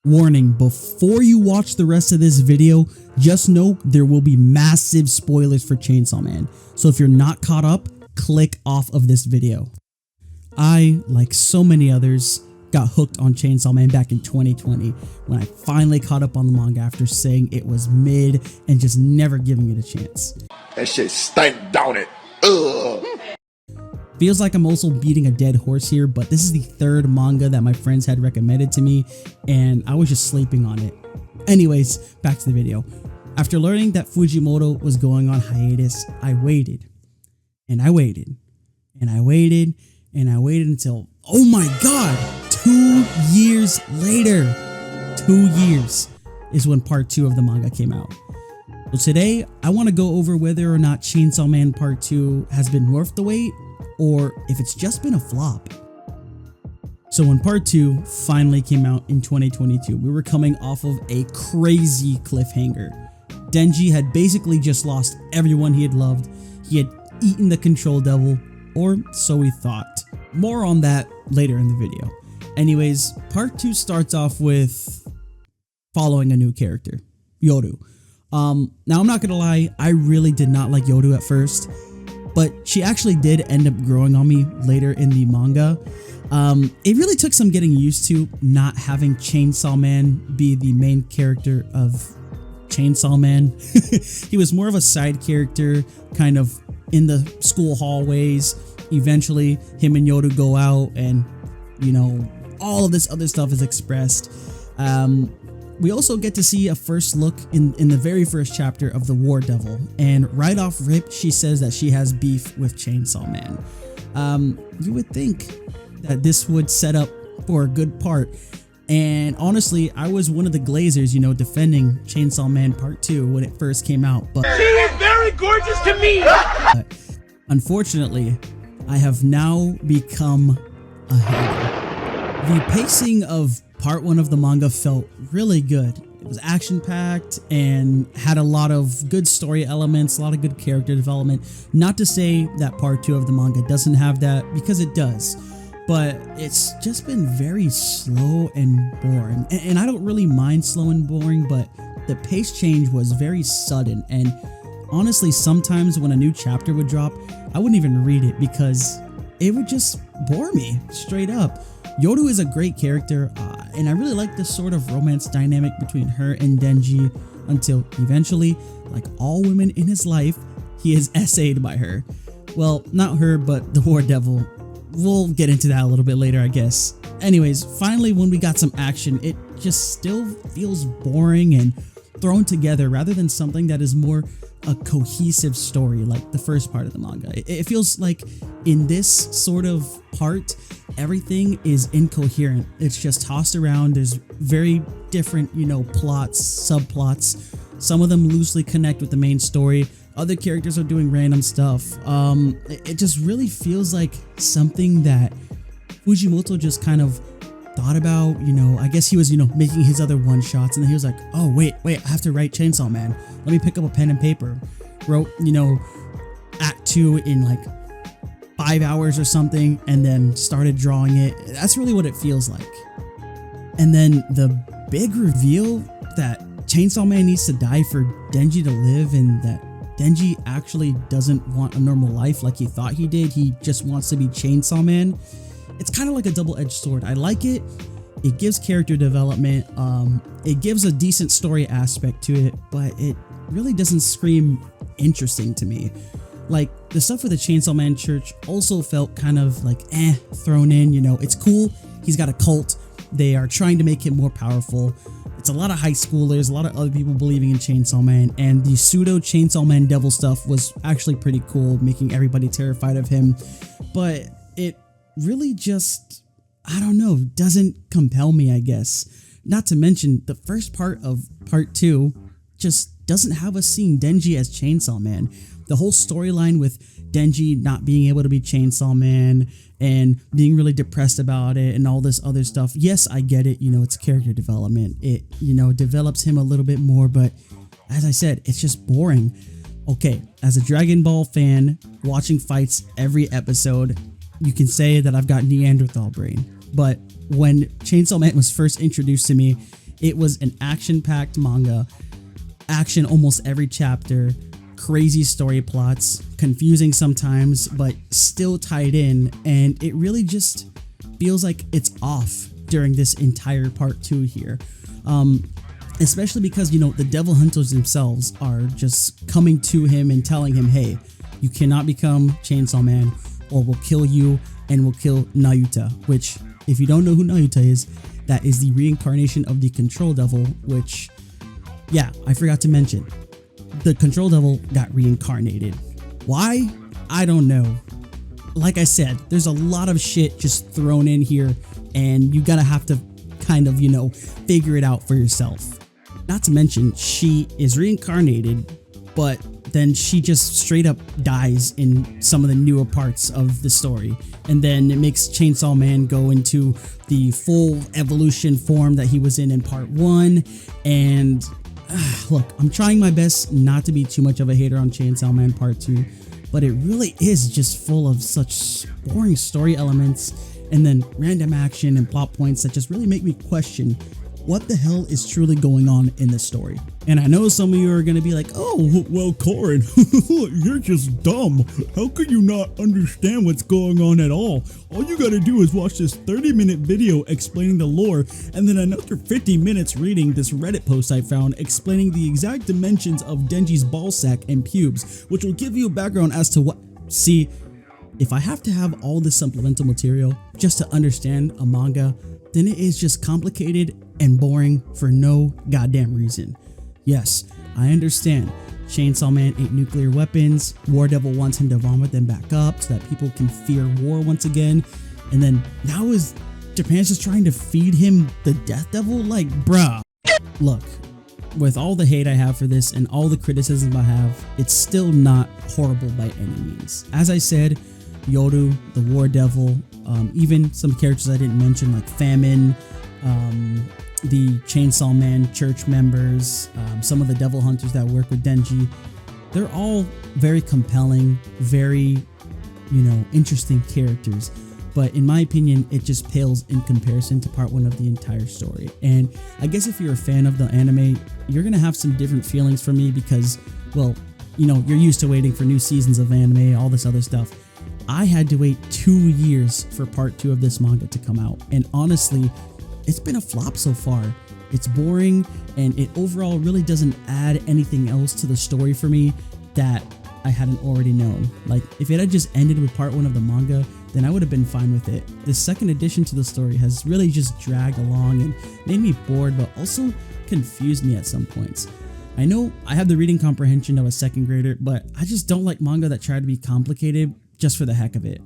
Warning, before you watch the rest of this video, just know there will be massive spoilers for Chainsaw Man. So if you're not caught up, click off of this video. I, like so many others, got hooked on Chainsaw Man back in 2020 when I finally caught up on the manga after saying it was mid and just never giving it a chance. That shit stank, don't it? Ugh. Feels like I'm also beating a dead horse here, but this is the third manga that my friends had recommended to me, and I was just sleeping on it. Anyways, back to the video. After learning that Fujimoto was going on hiatus, I waited, and I waited, and I waited, and I waited until, oh my god, 2 years later. 2 years is when part 2 of the manga came out. So today, I want to go over whether or not Chainsaw Man Part 2 has been worth the wait, or if it's just been a flop. So when Part 2 finally came out in 2022, we were coming off of a crazy cliffhanger. Denji had basically just lost everyone he had loved. He had eaten the Control Devil, or so we thought. More on that later in the video. Anyways, Part 2 starts off with following a new character, Yoru. Now I'm not gonna lie, I really did not like Yoru at first, but she actually did end up growing on me later in the manga. It really took some getting used to not having Chainsaw Man be the main character of Chainsaw Man. He was more of a side character, kind of in the school hallways. Eventually, him and Yoru go out and, you know, all of this other stuff is expressed. We also get to see a first look in the very first chapter of the War Devil, and right off rip, she says that she has beef with Chainsaw Man. You would think that this would set up for a good part, and honestly, I was one of the glazers, you know, defending Chainsaw Man Part 2 when it first came out, but she is very gorgeous to me! But unfortunately, I have now become a hater. The pacing of Part 1 of the manga felt really good. It was action-packed and had a lot of good story elements, a lot of good character development. Not to say that Part 2 of the manga doesn't have that, because it does. But it's just been very slow and boring. And I don't really mind slow and boring, but the pace change was very sudden. And honestly, sometimes when a new chapter would drop, I wouldn't even read it because it would just bore me, straight up. Yoru is a great character, and I really like this sort of romance dynamic between her and Denji until eventually, like all women in his life, he is essayed by her. Well, not her, but the War Devil. We'll get into that a little bit later, I guess. Anyways, finally when we got some action, it just still feels boring and thrown together rather than something that is more a cohesive story like the first part of the manga. It feels like in this sort of part, everything is incoherent. It's just tossed around. There's very different, you know, plots, subplots. Some of them loosely connect with the main story. Other characters are doing random stuff. It just really feels like something that Fujimoto just kind of thought about, you know. I guess he was, you know, making his other one-shots, and then he was like, oh, wait, I have to write Chainsaw Man. Let me pick up a pen and paper. Wrote, you know, Act 2 in like 5 hours or something, and then started drawing it. That's really what it feels like. And then the big reveal that Chainsaw Man needs to die for Denji to live, and that Denji actually doesn't want a normal life like he thought he did. He just wants to be Chainsaw Man. It's kind of like a double-edged sword. I like it. It gives character development. It gives a decent story aspect to it, but it really doesn't scream interesting to me. Like, the stuff with the Chainsaw Man Church also felt kind of like thrown in, you know. It's cool. He's got a cult. They are trying to make him more powerful. It's a lot of high schoolers, a lot of other people believing in Chainsaw Man, and the pseudo Chainsaw Man devil stuff was actually pretty cool, making everybody terrified of him. But it really just, I don't know, doesn't compel me, I guess. Not to mention, the first part of Part 2 just doesn't have us seeing Denji as Chainsaw Man. The whole storyline with Denji not being able to be Chainsaw Man and being really depressed about it and all this other stuff. Yes, I get it. You know, it's character development. It, you know, develops him a little bit more, but as I said, it's just boring. Okay, as a Dragon Ball fan, watching fights every episode, you can say that I've got Neanderthal brain. But when Chainsaw Man was first introduced to me, It was an action-packed manga, action almost every chapter, crazy story plots, confusing sometimes, but still tied in, and it really just feels like it's off during this entire part 2 here. Especially because, you know, the devil hunters themselves are just coming to him and telling him, hey, you cannot become Chainsaw Man or we'll kill you and we'll kill Nayuta, which, if you don't know who Nayuta is, that is the reincarnation of the Control Devil, which, yeah, I forgot to mention. The Control Devil got reincarnated. Why? I don't know. Like I said, there's a lot of shit just thrown in here, and you gotta have to kind of, you know, figure it out for yourself. Not to mention, she is reincarnated, but then she just straight up dies in some of the newer parts of the story. And then it makes Chainsaw Man go into the full evolution form that he was in part 1. And look, I'm trying my best not to be too much of a hater on Chainsaw Man part 2, but it really is just full of such boring story elements and then random action and plot points that just really make me question what the hell is truly going on in this story. And I know some of you are going to be like, oh, well, Koren, you're just dumb. How could you not understand what's going on at all? All you got to do is watch this 30-minute video explaining the lore, and then another 50 minutes reading this Reddit post I found explaining the exact dimensions of Denji's ballsack and pubes, which will give you a background as to what... See, if I have to have all this supplemental material just to understand a manga, then it is just complicated and boring for no goddamn reason. Yes, I understand. Chainsaw Man ate nuclear weapons. War Devil wants him to vomit them back up so that people can fear war once again. And then now is Japan's just trying to feed him the Death Devil? Like, bruh. Look, with all the hate I have for this and all the criticism I have, it's still not horrible by any means. As I said, Yoru, the War Devil, even some characters I didn't mention like Famine, the Chainsaw Man church members, some of the devil hunters that work with Denji, they're all very compelling, very, you know, interesting characters. But in my opinion, it just pales in comparison to part 1 of the entire story. And I guess if you're a fan of the anime, you're gonna have some different feelings from me because, well, you know, you're used to waiting for new seasons of anime, all this other stuff. I had to wait 2 years for part 2 of this manga to come out, and honestly, it's been a flop so far. It's boring, and it overall really doesn't add anything else to the story for me that I hadn't already known. Like, if it had just ended with part 1 of the manga, then I would have been fine with it. The second addition to the story has really just dragged along and made me bored, but also confused me at some points. I know I have the reading comprehension of a second grader, but I just don't like manga that try to be complicated just for the heck of it.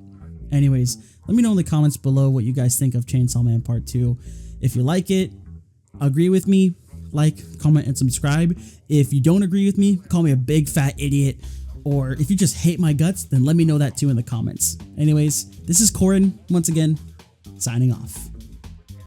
Anyways, let me know in the comments below what you guys think of Chainsaw Man Part 2. If you like it, agree with me, like, comment, and subscribe. If you don't agree with me, call me a big fat idiot. Or if you just hate my guts, then let me know that too in the comments. Anyways, this is Koren, once again, signing off.